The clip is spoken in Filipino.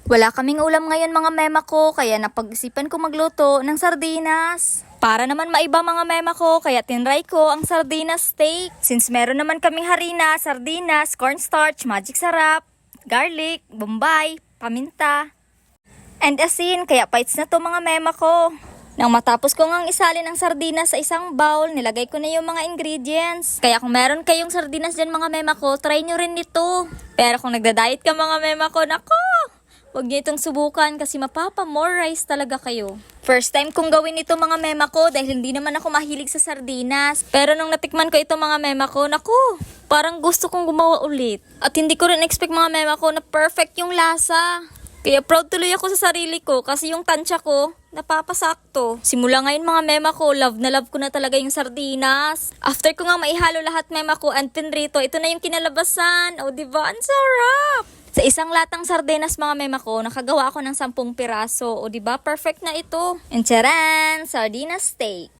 Wala kaming ulam ngayon mga mema ko, kaya napag-isipan ko magluto ng sardinas. Para naman maiba mga mema ko, kaya tinry ko ang sardinas steak. Since meron naman kaming harina, sardinas, cornstarch, magic sarap, garlic, bombay, paminta, and asin, kaya paits na to mga mema ko. Nang matapos ko ngang isalin ang sardinas sa isang bowl, nilagay ko na yung mga ingredients. Kaya kung meron kayong sardinas dyan mga mema ko, try nyo rin nito. Pero kung nagda-diet ka mga mema ko, nako! Huwag niyo itong subukan kasi mapapa-more-rice talaga kayo. First time kong gawin ito mga mema ko dahil hindi naman ako mahilig sa sardinas. Pero nung natikman ko ito mga mema ko, naku, parang gusto kong gumawa ulit. At hindi ko rin expect mga mema ko na perfect yung lasa. Kaya proud tuloy ako sa sarili ko kasi yung tansya ko, napapasakto. Simula ngayon mga mema ko, love na love ko na talaga yung sardinas. After ko nga maihalo lahat mema ko and pinrito, ito na yung kinalabasan. O diba, ang sarap! Sa isang latang sardinas mga mema ko, nakagawa ako ng 10 piraso. O diba, perfect na ito. And charan! Sardinas steak.